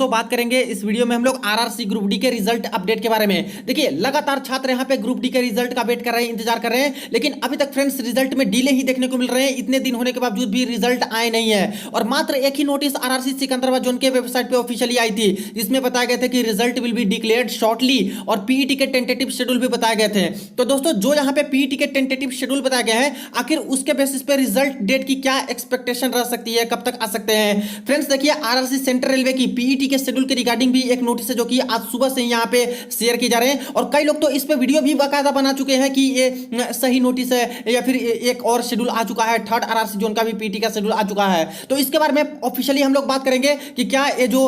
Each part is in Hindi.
दोस्तों बात करेंगे इस वीडियो में हम लोग आरआरसी ग्रुप डी के रिजल्ट अपडेट के बारे में। देखिए लगातार छात्र यहाँ पे ग्रुप डी के रिजल्ट का वेट कर रहे हैं, इंतजार कर रहे हैं, लेकिन अभी तक फ्रेंड्स रिजल्ट में डिले ही देखने को मिल रहे हैं। इतने दिन होने के बावजूद भी रिजल्ट आए नहीं है और मात्र एक ही नोटिस आरआरसी सिकंदराबाद जोन के वेबसाइट पे ऑफिशियली आई थी, जिसमें बताया गया था कि result will be declared shortly और पीईटी के टेंटेटिव शेड्यूल भी बताए गए थे। तो दोस्तों जो यहाँ पे पीईटी के टेंटेटिव शेड्यूल बताया गया है, आखिर उसके बेसिस पे रिजल्ट डेट की क्या एक्सपेक्टेशन रह सकती है, कब तक आ सकते हैं। फ्रेंड्स देखिए आरआरसी सेंट्रल रेलवे की पीईटी के शेड्यूल के रिगार्डिंग भी एक नोटिस है जो कि आज सुबह से यहाँ पे शेयर किए जा रहे हैं और कई लोग तो इस पे वीडियो भी बाकायदा बना चुके हैं कि ये सही नोटिस है या फिर एक और शेड्यूल आ चुका है, थर्ड आरआरसी जोन का भी पीईटी का शेड्यूल आ चुका है। तो इसके बारे में ऑफिशियली हम लोग बात करेंगे कि क्या ये जो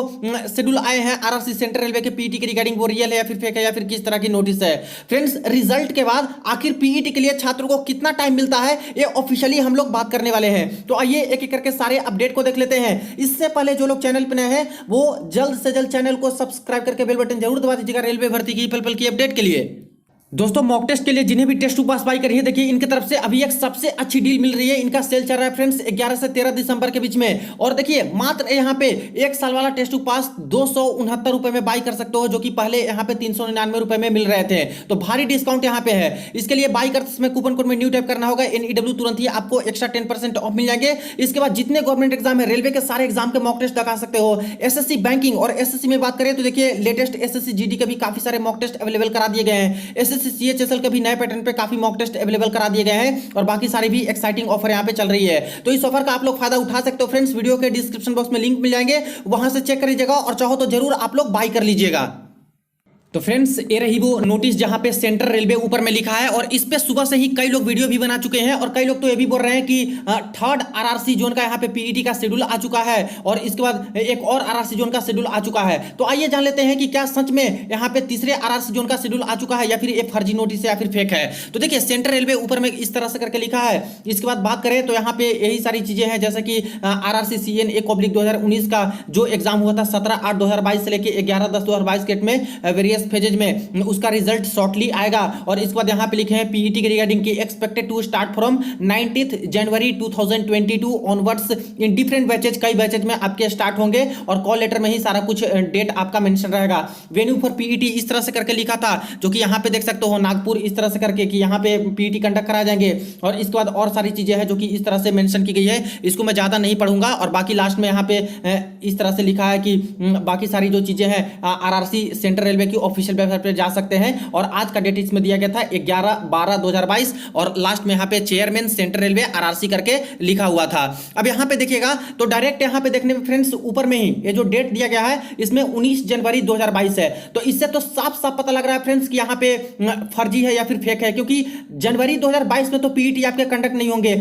शेड्यूल आए हैं आरआरसी सेंट्रल रेलवे के पीईटी के रिगार्डिंग वो रियल है या फिर फेक है या फिर किस तरह की नोटिस है। फ्रेंड्स रिजल्ट के बाद आखिर पीईटी के लिए छात्रों को कितना टाइम मिलता है ये ऑफिशियली हम लोग बात करने वाले हैं। तो आइए एक एक करके सारे अपडेट को देख लेते हैं। इससे पहले जो लोग चैनल पर नए हैं वो जल्द से जल्द चैनल को सब्सक्राइब करके बेल बटन जरूर दबा दीजिएगा रेलवे भर्ती की पल पल की अपडेट के लिए। दोस्तों मॉक टेस्ट के लिए जिन्हें भी टेस्ट टू पास बाई करी है, देखिए इनकी तरफ से अभी एक सबसे अच्छी डील मिल रही है। इनका सेल चल रहा है फ्रेंड्स 11 से 13 दिसंबर के बीच में और देखिए मात्र यहाँ पे एक साल वाला टेस्ट टू पास 269 रुपए में बाई कर सकते हो, जो कि पहले यहाँ पे 399 रुपए में मिल रहे थे। तो भारी डिस्काउंट यहाँ पे है। इसके लिए बाई करते समय कूपन कोड में न्यू टाइप करना होगा NEW, तुरंत ही आपको एक्स्ट्रा 10% ऑफ मिल जाएंगे। इसके बाद जितने गवर्नमेंट एग्जाम है रेलवे के सारे एग्जाम के मॉक टेस्ट लगा सकते हो। एसएससी बैंकिंग और एसएससी में बात करें तो देखिए लेटेस्ट एसएससी जीडी के भी काफी सारे मॉक टेस्ट अवेलेबल करा दिए गए हैं। एसएससी सीएचएसएल के भी नए पैटर्न पे काफी मॉक टेस्ट अवेलेबल करा दिए गए हैं और बाकी सारी भी एक्साइटिंग ऑफर यहां पे चल रही है। तो इस ऑफर का आप लोग फायदा उठा सकते हो फ्रेंड्स। वीडियो के डिस्क्रिप्शन बॉक्स में लिंक मिल जाएंगे, वहां से चेक कर लीजिएगा और चाहो तो जरूर आप लोग बाय कर लीजिएगा। तो फ्रेंड्स ये रही वो नोटिस जहां पे सेंट्रल रेलवे ऊपर में लिखा है और इस पे सुबह से ही कई लोग वीडियो भी बना चुके हैं और कई लोग तो ये भी बोल रहे हैं कि थर्ड आरआरसी जोन का यहाँ पे पीईटी का शेड्यूल आ चुका है और इसके बाद एक और आरआरसी जोन का शेड्यूल आ चुका है। तो आइए जान लेते हैं कि क्या सच में यहाँ पे तीसरे आरआरसी जोन का शेड्यूल आ चुका है या फिर ये फर्जी नोटिस है या फिर फेक है। तो देखिए सेंट्रल रेलवे ऊपर में इस तरह से करके लिखा है। इसके बाद बात करें तो यहाँ पे यही सारी चीजें हैं जैसे कि आरआरसी CN 1/2019 का जो एग्जाम हुआ था 17/8/2022 से लेकर 11/10/2022 डेट में वेरियस फेजेज में, उसका रिजल्ट शॉर्टली आएगा। और इसके बाद यहाँ पे लिखे हैं पीईटी के रिगार्डिंग की expected to start from 19 January 2022 onwards in different batches. कई बैचेज में आपके स्टार्ट होंगे और कॉल लेटर में ही सारा कुछ डेट आपका मेंशन रहेगा। वेन्यू फॉर पीईटी इस तरह से करके लिखा था, जो कि यहाँ पे देख सकते हो नागपुर इस तरह से करके कि यहाँ पे पीईटी कंडक्ट कराए जाएंगे। और इसके बाद और सारी चीजें हैं जो कि इस तरह से मेंशन की गई है, इसको मैं ज्यादा नहीं पढ़ूंगा। और बाकी लास्ट में यहाँ पे इस तरह से लिखा है कि बाकी सारी जो चीजें हैं आरआरसी सेंट्रल रेलवे की ऑफिशियल वेबसाइट पे जा सकते हैं। और आज का डेट इसमें दिया गया था 11/12/2022 और लास्ट में यहाँ पे चेयरमैन सेंट्रल रेलवे आरआरसी करके लिखा हुआ था। अब यहाँ पे देखिएगा तो डायरेक्ट यहाँ पे देखने में फ्रेंड्स ऊपर में ही ये जो डेट दिया गया है इसमें 19 जनवरी 2022 है। तो इससे तो साफ साफ पता लग रहा है फ्रेंड्स कि यहाँ पे फर्जी है या फिर फेक है, क्योंकि जनवरी 2022 में तो पीईटी आपके कंडक्ट नहीं होंगे।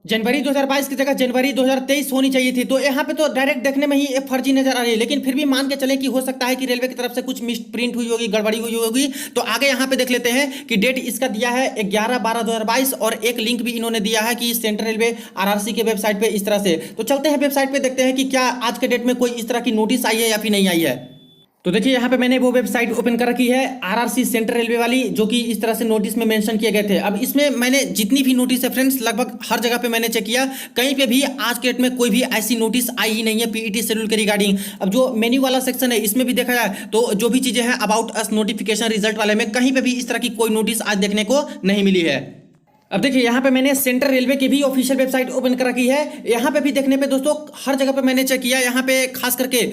जनवरी 2022 की जगह जनवरी 2023 होनी चाहिए थी। तो यहाँ पे तो डायरेक्ट देखने में ही एक फर्जी नजर आ रही है, लेकिन फिर भी मान के चले कि हो सकता है कि रेलवे की तरफ से कुछ मिस प्रिंट हुई होगी, गड़बड़ी हुई होगी। तो आगे यहाँ पे देख लेते हैं कि डेट इसका दिया है 11/12/2022 और एक लिंक भी इन्होंने दिया है कि सेंट्रल रेलवे आरआरसी के वेबसाइट पे इस तरह से। तो चलते हैं वेबसाइट पे, देखते हैं कि क्या आज के डेट में कोई इस तरह की नोटिस आई है या फिर नहीं आई है। तो देखिए यहाँ पे मैंने वो वेबसाइट ओपन कर रखी है आरआरसी सेंट्रल रेलवे वाली, जो कि इस तरह से नोटिस में मेंशन किए गए थे। अब इसमें मैंने जितनी भी नोटिस है फ्रेंड्स लगभग हर जगह पे मैंने चेक किया, कहीं पे भी आज के डेट में कोई भी ऐसी नोटिस आई ही नहीं है पीईटी शेड्यूल के रिगार्डिंग। अब जो मेन्यू वाला सेक्शन है इसमें भी देखा जाए तो जो भी चीजें हैं अबाउट अस नोटिफिकेशन रिजल्ट वाले में कहीं पे भी इस तरह की कोई नोटिस आज देखने को नहीं मिली है। अब देखिए यहाँ पे मैंने सेंट्रल रेलवे की भी ऑफिशियल वेबसाइट ओपन कर रखी है। यहाँ पे भी देखने पे दोस्तों हर जगह पे मैंने चेक किया, यहाँ पे खास करके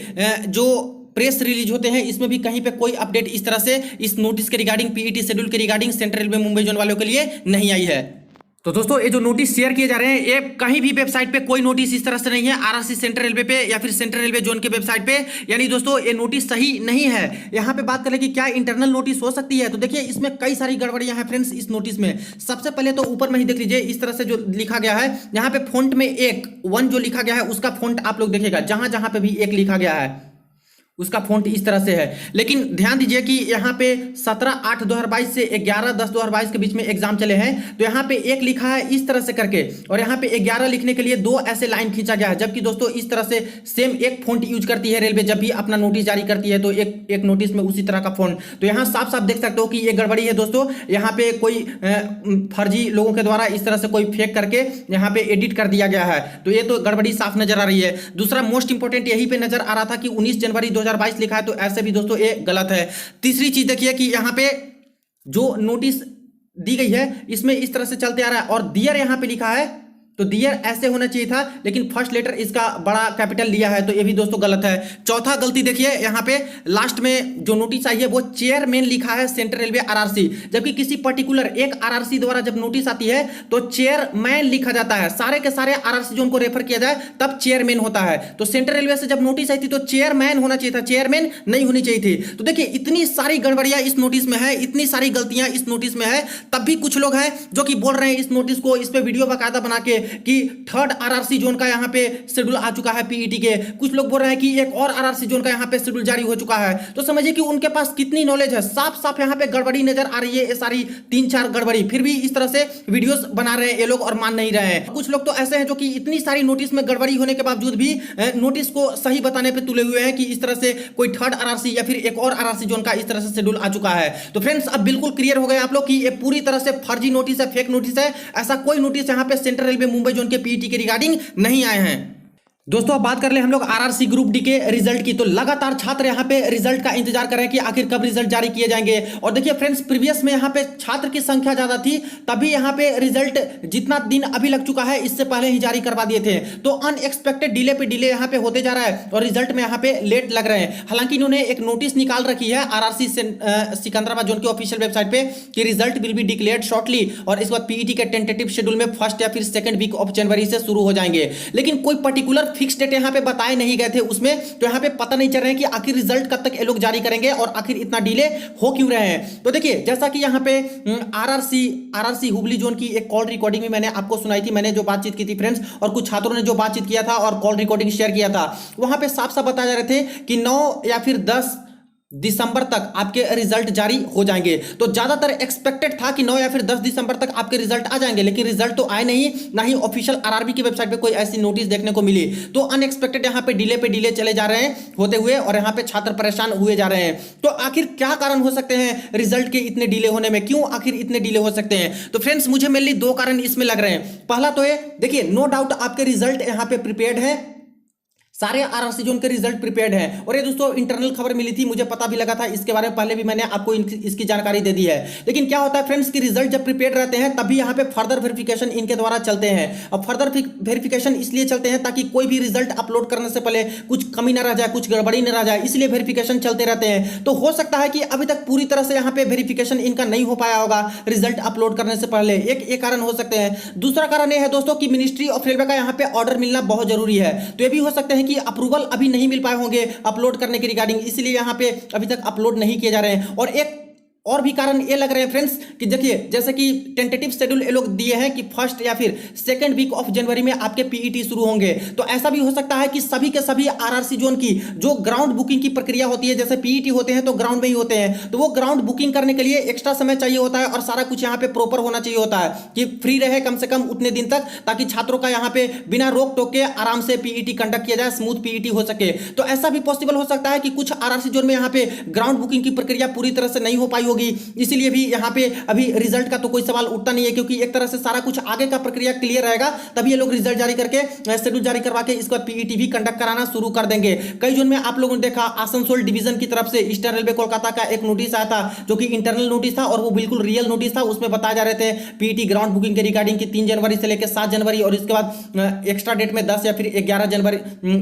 जो प्रेस रिलीज होते हैं इसमें भी कहीं पे कोई अपडेट इस तरह से इस नोटिस के रिगार्डिंग पीईटी शेड्यूल के regarding central railway Mumbai zone वालों के लिए नहीं आई है। तो दोस्तों ये जो नोटिस शेयर किए जा रहे हैं ये कहीं भी वेबसाइट पे कोई नोटिस इस तरह से नहीं है आरआरसी सेंट्रल रेलवे पे या फिर सेंट्रल रेलवे जोन के वेबसाइट पे, यानी दोस्तों ये नोटिस सही नहीं है। यहाँ पे बात करें कि क्या इंटरनल नोटिस हो सकती है, तो देखिए इसमें कई सारी गड़बड़ियां हैं फ्रेंड्स इस नोटिस में। सबसे पहले तो ऊपर में ही देख लीजिए इस तरह से जो लिखा गया है, यहाँ पे फोंट में 1 जो लिखा गया है उसका फोंट आप लोग देखिएगा, जहां जहां पे भी 1 लिखा गया है उसका फॉन्ट इस तरह से है। लेकिन ध्यान दीजिए कि यहाँ पे 17/8/2022 से 11/10/2022 के बीच में एग्जाम चले हैं, तो यहाँ पे 1 लिखा है इस तरह से करके और यहाँ पे 11 लिखने के लिए 2 ऐसे लाइन खींचा गया है। जबकि दोस्तों इस तरह से सेम एक फॉन्ट यूज करती है रेलवे, जब भी अपना नोटिस जारी करती है तो एक नोटिस में उसी तरह का फॉन्ट। तो यहाँ साफ साफ देख सकते हो कि ये गड़बड़ी है दोस्तों। यहाँ पे कोई फर्जी लोगों के द्वारा इस तरह से कोई फेक करके यहाँ पे एडिट कर दिया गया है, तो ये तो गड़बड़ी साफ नजर आ रही है। दूसरा मोस्ट इंपोर्टेंट यही पे नजर आ रहा था कि 19 जनवरी 2022 लिखा है, तो ऐसे भी दोस्तों ये गलत है। तीसरी चीज देखिए कि यहाँ पे जो नोटिस दी गई है इसमें इस तरह से चलते आ रहा है और दियर यहाँ पे लिखा है, तो दियर ऐसे होना चाहिए था, लेकिन फर्स्ट लेटर इसका बड़ा कैपिटल लिया है, तो ये भी दोस्तों गलत है। चौथा गलती देखिए यहाँ पे लास्ट में जो नोटिस आई है वो चेयरमैन लिखा है सेंट्रल रेलवे आरआरसी, जबकि किसी पर्टिकुलर एक आरआरसी द्वारा जब नोटिस आती है तो चेयरमैन लिखा जाता है। सारे के सारे आरआरसी जोन को रेफर किया जाए तब चेयरमैन होता है, तो सेंट्रल रेलवे से जब नोटिस आई थी तो चेयरमैन होना चाहिए था, चेयरमैन नहीं होनी चाहिए थी। तो देखिए इतनी सारी गड़बड़ियां इस नोटिस में है, इतनी सारी गलतियां इस नोटिस में है, तब भी कुछ लोग हैं जो कि बोल रहे हैं इस नोटिस को, इस पे वीडियो बाकायदा बना के कि थर्ड आरआरसी जोन का यहाँ पे शेड्यूल आ चुका है पीईटी के। कुछ लोग बोल रहे हैं कि एक और आरआरसी जोन का यहाँ पे शेड्यूल जारी हो चुका है। तो समझिए कि उनके पास कितनी नॉलेज है, साफ साफ यहाँ पे गड़बड़ी नजर आ रही है, ये सारी 3-4 गड़बड़ी, फिर भी इस तरह से वीडियोस बना रहे हैं ये लोग और मान नहीं रहे हैं। कुछ लोग तो ऐसे हैं जो कि इतनी सारी नोटिस में गड़बड़ी होने के बावजूद भी नोटिस को सही बताने पर तुले हुए हैं कि इस तरह से कोई थर्ड आरआरसी या फिर एक और आरआरसी जोन का इस तरह से शेड्यूल आ चुका है। तो फ्रेंड्स अब बिल्कुल क्लियर हो गए आप लोग कि ये पूरी तरह से फर्जी नोटिस है, फेक नोटिस है। ऐसा कोई नोटिस यहाँ पे सेंट्रल रेलवे मुंबई जोन के पीईटी के रिगार्डिंग नहीं आए हैं। दोस्तों अब बात कर ले हम लोग आरआरसी ग्रुप डी के रिजल्ट की। तो लगातार छात्र यहाँ पे रिजल्ट का इंतजार कर रहे हैं कि आखिर कब रिजल्ट जारी किए जाएंगे। और देखिए फ्रेंड्स प्रीवियस में यहाँ पे छात्र की संख्या ज्यादा थी, तभी यहाँ पे रिजल्ट जितना दिन अभी लग चुका है इससे पहले ही जारी करवा दिए थे। तो अनएक्सपेक्टेड डिले पे डिले यहाँ पे होते जा रहा है और रिजल्ट में यहाँ पे लेट लग रहे हैं। हालांकि इन्होंने एक नोटिस निकाल रखी है आरआरसी सिकंदराबाद जोन की ऑफिशियल वेबसाइट पे कि result will be declared shortly, और इस बाद पीईटी के टेंटेटिव शेड्यूल में फर्स्ट या फिर सेकंड वीक ऑफ जनवरी से शुरू हो जाएंगे। लेकिन कोई पर्टिकुलर फिक्स डेट यहाँ पे बताए नहीं गए थे उसमें, तो यहाँ पे पता नहीं चल रहा है कि आखिर रिजल्ट कब तक ये लोग जारी करेंगे और आखिर इतना डिले हो क्यों रहे हैं। तो देखिए जैसा कि यहाँ पे आरआरसी हुबली जोन की एक कॉल रिकॉर्डिंग में मैंने आपको सुनाई थी, मैंने जो बातचीत की थी फ्रेंड्स, और कुछ छात्रों ने जो बातचीत किया था और कॉल रिकॉर्डिंग शेयर किया था, वहां पे साफ साफ बताया जा रहे थे कि 9 या फिर 10 दिसंबर तक आपके रिजल्ट जारी हो जाएंगे। तो ज्यादातर एक्सपेक्टेड था कि 9 या फिर 10 दिसंबर तक आपके रिजल्ट आ जाएंगे, लेकिन रिजल्ट तो आए नहीं, ना ही ऑफिशियल आरआरबी की वेबसाइट पे कोई ऐसी नोटिस देखने को मिली। तो अनएक्सपेक्टेड यहाँ पे डिले चले जा रहे हैं होते हुए, और यहाँ पे छात्र परेशान हुए जा रहे हैं। तो आखिर क्या कारण हो सकते हैं रिजल्ट के इतने डिले होने में, क्यों आखिर इतने डिले हो सकते हैं? तो फ्रेंड्स मुझे मेनली 2 कारण इसमें लग रहे हैं। पहला तो ये देखिए, नो डाउट आपके रिजल्ट यहाँ पे प्रिपेयर्ड है, सारे आरआरसी जोन के रिजल्ट प्रिपेयर्ड हैं। और ये दोस्तों इंटरनल खबर मिली थी, मुझे पता भी लगा था, इसके बारे में पहले भी मैंने आपको इसकी जानकारी दे दी है। लेकिन क्या होता है फ्रेंड्स कि रिजल्ट जब प्रिपेयर्ड रहते हैं तभी यहाँ पे फर्दर वेरिफिकेशन इनके द्वारा चलते हैं। अब फर्दर वेरिफिकेशन इसलिए चलते हैं ताकि कोई भी रिजल्ट अपलोड करने से पहले कुछ कमी ना रह जाए, कुछ गड़बड़ी ना रह जाए, इसलिए वेरिफिकेशन चलते रहते हैं। तो हो सकता है कि अभी तक पूरी तरह से यहाँ पे वेरिफिकेशन इनका नहीं हो पाया होगा रिजल्ट अपलोड करने से पहले, एक कारण हो सकते हैं। दूसरा कारण यह है दोस्तों कि मिनिस्ट्री ऑफ रेलवे का यहाँ पे ऑर्डर मिलना बहुत जरूरी है। तो ये भी हो सकता है कि अप्रूवल अभी नहीं मिल पाए होंगे अपलोड करने के रिगार्डिंग, इसलिए यहां पे अभी तक अपलोड नहीं किए जा रहे हैं। और एक और भी कारण ये लग रहे हैं फ्रेंड्स कि देखिए जैसे कि टेंटेटिव शेड्यूल ये लोग दिए हैं कि फर्स्ट या फिर सेकंड वीक ऑफ जनवरी में आपके पीईटी शुरू होंगे। तो ऐसा भी हो सकता है कि सभी के सभी आरआरसी जोन की जो ग्राउंड बुकिंग की प्रक्रिया होती है, जैसे पीईटी होते हैं तो ग्राउंड में ही होते हैं, तो वो ग्राउंड बुकिंग करने के लिए एक्स्ट्रा समय चाहिए होता है और सारा कुछ यहाँ पे प्रॉपर होना चाहिए होता है कि फ्री रहे कम से कम उतने दिन तक, ताकि छात्रों का यहाँ पे बिना रोक टोक के आराम से पीईटी कंडक्ट किया जाए, स्मूथ पीईटी हो सके। तो ऐसा भी पॉसिबल हो सकता है कि कुछ आरआरसी जोन में यहाँ पे ग्राउंड बुकिंग की प्रक्रिया पूरी तरह से नहीं हो पाई होगी, इसीलिए भी यहाँ पे अभी रिजल्ट का तो कोई सवाल उठता नहीं है, क्योंकि एक तरह से सारा कुछ आगे का प्रक्रिया क्लियर रहेगा तभी ये लोग रिजल्ट जारी करके शेड्यूल जारी करवा के इसके बाद पीईटी भी कंडक्ट कराना शुरू कर देंगे। कई जोन में आप लोगों ने देखा आसनसोल डिवीजन की तरफ से ईस्टर्न रेलवे कोलकाता का एक नोटिस आया था जो कि इंटरनल नोटिस था और वो बिल्कुल रियल नोटिस था। उसमें बताया जा रहे थे पीईटी ग्राउंड बुकिंग के रिगार्डिंग की 3 जनवरी से लेकर 7 जनवरी और इसके बाद एक्स्ट्रा डेट में 10 या फिर 11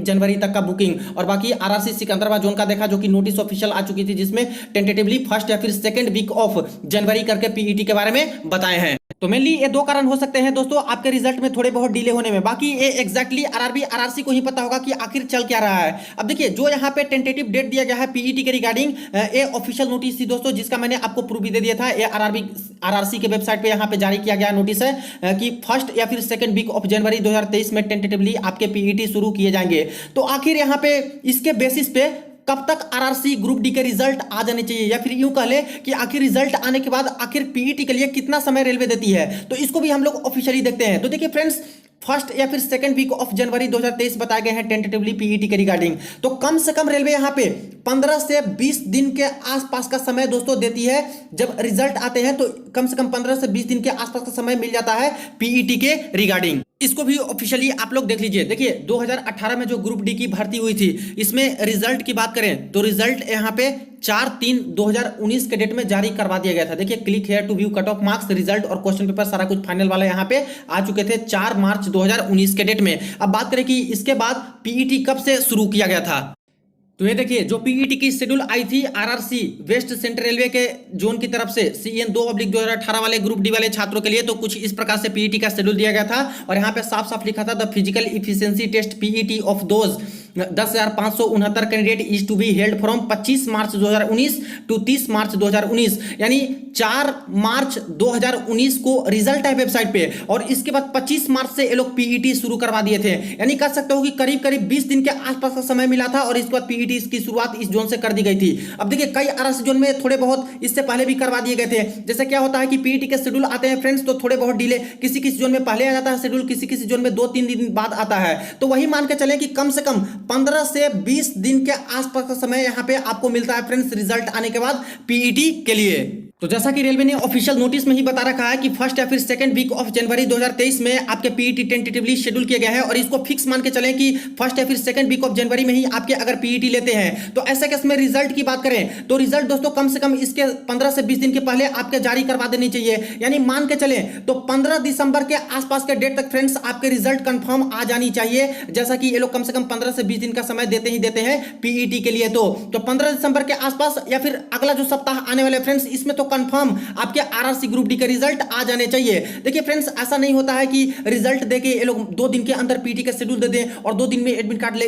जनवरी तक का बुकिंग। और बाकी आरआरसी सिकंदराबाद जोन का देखा जो कि नोटिस ऑफिशियल आ चुकी थी जिसमें टेंटेटिवली फर्स्ट या फिर सेकंड वीक ऑफ जनवरी करके पीईटी के बारे में बताए हैं। तो मेनली ये 2 कारण हो सकते हैं दोस्तों आपके रिजल्ट में थोड़े बहुत डिले होने में। बाकी ये एग्जैक्टली आरआरसी को ही पता होगा कि आखिर चल क्या रहा है। अब देखिए जो यहाँ पे टेंटेटिव डेट दिया गया है पीईटी के रिगार्डिंग, ये ऑफिशियल नोटिस थी दोस्तों जिसका मैंने आपको प्रूफ भी दे दिया था। ये आरआरसी के वेबसाइट पे यहाँ पे जारी किया गया नोटिस है कि फर्स्ट या फिर सेकंड वीक ऑफ जनवरी 2023 में टेंटेटिवली आपके पीईटी शुरू किए जाएंगे। तो आखिर यहाँ पे इसके बेसिस पे कब तक आरआरसी ग्रुप डी के रिजल्ट आ जाने चाहिए, या फिर यूं कह ले कि आखिर रिजल्ट आने के बाद आखिर पीईटी के लिए कितना समय रेलवे देती है, तो इसको भी हम लोग ऑफिशियली देखते हैं। तो देखिए फ्रेंड्स फर्स्ट या फिर सेकंड वीक ऑफ जनवरी 2023 बताए गए हैं टेंटेटिवली पीईटी के रिगार्डिंग। तो कम से कम रेलवे यहाँ पे 15 से 20 दिन के आसपास का समय दोस्तों देती है। जब रिजल्ट आते हैं तो कम से कम 15 से 20 दिन के आसपास का समय मिल जाता है पीईटी के रिगार्डिंग। इसको भी ऑफिशियली आप लोग देख लीजिए। देखिए 2018 में जो ग्रुप डी की भर्ती हुई थी, इसमें रिजल्ट की बात करें तो रिजल्ट यहाँ पे 4/3/2019 के डेट में जारी करवा दिया गया था। देखिए click here to view cut off marks, result और क्वेश्चन पेपर सारा कुछ फाइनल वाला यहाँ पे आ चुके थे 4 मार्च 2019 के डेट में। अब बात करें कि इसके बाद पीईटी कब से शुरू किया गया था, तो ये देखिए जो पीईटी की शेड्यूल आई थी आरआरसी वेस्ट सेंट्रल रेलवे के जोन की तरफ से CN 2/2018 वाले ग्रुप डी वाले छात्रों के लिए, तो कुछ इस प्रकार से पीईटी का शेड्यूल दिया गया था। और यहाँ पे साफ साफ लिखा था the physical efficiency test PET of those 10,569 candidate is to be held from 25 March 2019 to 30 March 2019, यानी 4 मार्च 2019 को रिजल्ट है वेबसाइट पे, और इसके बाद 25 मार्च से ये लोग पीईटी शुरू करवा दिए थे। यानी कह सकते हो कि करीब करीब 20 दिन के आसपास का समय मिला था, और इसके बाद पीईटी की शुरुआत इस जोन से कर दी गई थी। अब देखिए कई आरआरसी जोन में थोड़े बहुत इससे पहले भी करवा दिए गए थे। जैसे क्या होता है कि पीईटी के शेड्यूल आते हैं फ्रेंड्स, तो थोड़े बहुत डिले, किसी किसी जोन में पहले आ जाता है शेड्यूल, किसी किसी जोन में 2-3 दिन बाद आता है। तो वही मान के चलें कि कम से कम 15 से 20 दिन के आसपास का समय यहां पे आपको मिलता है फ्रेंड्स रिजल्ट आने के बाद पीईटी के लिए। तो जैसा कि रेलवे ने ऑफिशियल नोटिस में ही बता रखा है कि फर्स्ट या फिर सेकंड वीक ऑफ जनवरी 2023 में आपके पीईटी टेंटेटिवली शेड्यूल किया गया है, और इसको फिक्स मान के चलें कि फर्स्ट या फिर सेकंड वीक ऑफ जनवरी में ही आपके अगर पीईटी लेते हैं, तो ऐसे केस में रिजल्ट की बात करें तो रिजल्ट दोस्तों कम से कम इसके 15 से 20 दिन के पहले आपके जारी करवा देनी चाहिए। यानी मान के चलें तो 15 दिसंबर के आसपास के डेट तक फ्रेंड्स आपके रिजल्ट कंफर्म आ जानी चाहिए, जैसा कि ये लोग कम से कम 15 से 20 दिन का समय देते ही देते हैं पीईटी के लिए। तो 15 दिसंबर के आसपास या फिर अगला जो सप्ताह आने वाले फ्रेंड्स, इसमें तो कंफर्म आपके आरआरसी ग्रुप डी के रिजल्ट आ जाने चाहिए। देखिए फ्रेंड्स ऐसा नहीं होता है कि रिजल्ट देके ये लोग 2 दिन के अंदर पीईटी का शेड्यूल दे दें और 2 दिन में एडमिट कार्ड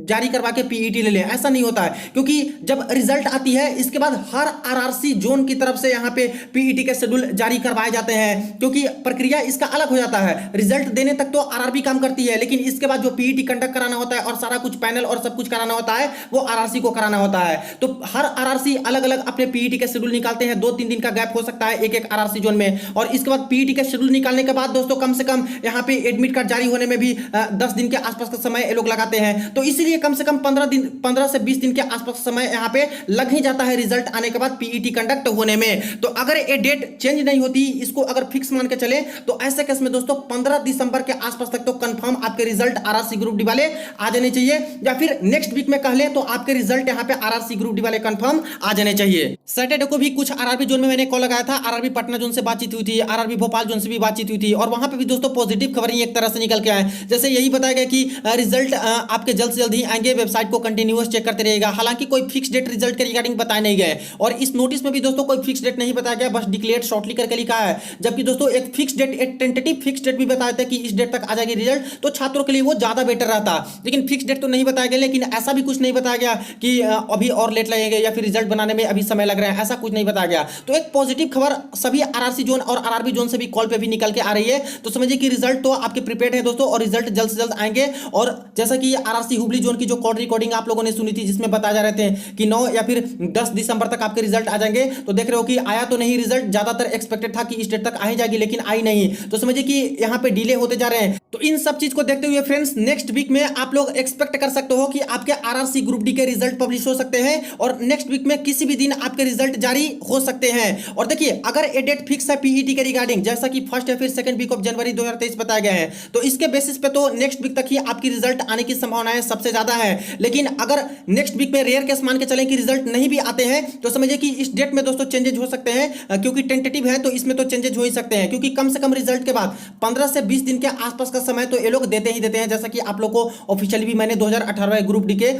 जारी करवा के पीईटी ले लें, ऐसा नहीं होता है। क्योंकि जब रिजल्ट आती है इसके बाद हर आरआरसी जोन की तरफ से यहाँ पे पीईटी के शेड्यूल जारी करवाए जाते हैं, क्योंकि प्रक्रिया इसका अलग हो जाता है। रिजल्ट देने तक तो आरआरबी काम करती है, लेकिन इसके बाद जो पीईटी कंडक्ट कराना होता है और सारा कुछ पैनल और सब कुछ कराना होता है वो आरआरसी को कराना होता है। तो हर आरआरसी अलग अलग अपने पीईटी के शेड्यूल निकालते हैं। 2-3 दिन का गैप हो सकता है एक एक आरआरसी जोन में, और इसके बाद पीईटी के शेड्यूल निकालने के बाद दोस्तों कम से कम यहाँ पे एडमिट कार्ड जारी होने में भी 10 दिन के आसपास का समय ये लोग लगाते हैं। तो इसीलिए कम से कम 15 से 20 दिन के आसपास समय यहाँ पे लग ही जाता है रिजल्ट आने के बाद पीईटी कंडक्ट होने में। तो अगर ये डेट चेंज नहीं होती, इसको अगर फिक्स मान के चले, तो ऐसे केस में दोस्तों 15 दिसंबर के आसपास तक तो कंफर्म आपके रिजल्ट आरआरसी ग्रुप डी वाले आ जाने चाहिए, या फिर नेक्स्ट वीक में कह लें तो आपके रिजल्ट यहाँ पे आरआरसी ग्रुप डी वाले कंफर्म आ जाने चाहिए। सैटरडे को भी कुछ आरआरबी जोन में मैंने कॉल लगाया था, आरआरबी पटना जोन से बातचीत हुई थी, आरआरबी भोपाल जोन से भी बातचीत हुई थी, और वहां पे भी दोस्तों पॉजिटिव खबर ही एक तरह से निकल के आए। जैसे यही बताया गया कि रिजल्ट आपके जल्द से जल्द ही आएंगे, वेबसाइट को कंटिन्यूअस चेक करते रहेगा। हालांकि कोई फिक्स डेट रिजल्ट के रिगार्डिंग बताए नहीं गए, और इस नोटिस में भी दोस्तों कोई फिक्स डेट नहीं बताया गया, बस डिक्लेयर्ड शॉर्टली करके लिखा है। जबकि दोस्तों एक फिक्स डेट, एक टेंटेटिव फिक्स डेट भी बताया था कि इस डेट तक आ जाएगी रिजल्ट, तो छात्रों के लिए वो ज्यादा बेटर रहता। लेकिन फिक्स डेट तो नहीं बताया गया, लेकिन ऐसा भी कुछ नहीं बताया गया कि अभी और लेट लगेगा या फिर रिजल्ट बनाने में अभी समय लग रहा है, ऐसा कुछ नहीं बताया गया। तो एक पॉजिटिव खबर सभी आरआरसी जोन और आरआरबी जोन से भी कॉल पे भी निकल के आ रही है। तो समझिए कि रिजल्ट तो आपके प्रिपेयर्ड है दोस्तों, और रिजल्ट जल्द से जल्द आएंगे। और जैसा कि आरआरसी हुबली जोन की जो कॉल रिकॉर्डिंग आप लोगों ने सुनी थी, जिसमें बताया जा रहे थे कि 9 या फिर 10 दिसंबर तक आपके रिजल्ट आ जाएंगे, तो देख रहे हो कि आया तो नहीं रिजल्ट, ज्यादातर एक्सपेक्टेड था कि इस डेट तक आ ही जाएगी, लेकिन आई नहीं। तो समझिए कि यहाँ पे डिले होते जा रहे हैं। तो इन सब चीज को देखते हुए फ्रेंड्स नेक्स्ट वीक में आप लोग एक्सपेक्ट कर सकते हो कि आपके आरआरसी ग्रुप डी के रिजल्ट पब्लिश हो सकते हैं, और नेक्स्ट वीक में किसी भी दिन आपके रिजल्ट जारी हो सकते हैं। और देखिए अगर ये डेट फिक्स है पीईटी के रिगार्डिंग, जैसा कि फर्स्ट या फिर सेकंड वीक ऑफ जनवरी 2023 बताया गया है, तो इसके बेसिस पे तो नेक्स्ट वीक तक ही आपकी रिजल्ट आने की संभावनाएं सबसे ज्यादा है। लेकिन अगर नेक्स्ट वीक में रेयर केस मान के चलें कि रिजल्ट नहीं भी आते हैं, तो समझिए कि इस डेट में दोस्तों चेंजेस हो सकते हैं, क्योंकि टेंटेटिव है तो इसमें तो चेंजेस हो ही सकते हैं, क्योंकि कम से कम रिजल्ट के बाद 15 से 20 दिन के आसपास का समय तो ये लोग देते ही देते हैं, जैसा कि आप लोग को ऑफिशियली भी मैंने 2018 ग्रुप डी के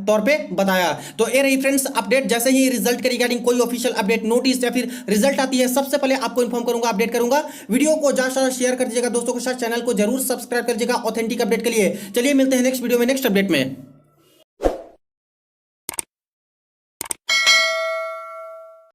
तौर पे बताया। तो ये रही फ्रेंड्स अपडेट। जैसे ही रिजल्ट के रिगार्डिंग कोई ऑफिशियल अपडेट, नोटिस या फिर रिजल्ट आती है, सबसे पहले आपको इन्फॉर्म करूंगा, अपडेट करूंगा। वीडियो को ज्यादा से ज्यादा शेयर कर दीजिएगा दोस्तों के साथ, चैनल को जरूर सब्सक्राइब कर दीजिएगा ऑथेंटिक अपडेट के लिए। चलिए मिलते हैं नेक्स्ट वीडियो में, नेक्स्ट अपडेट में।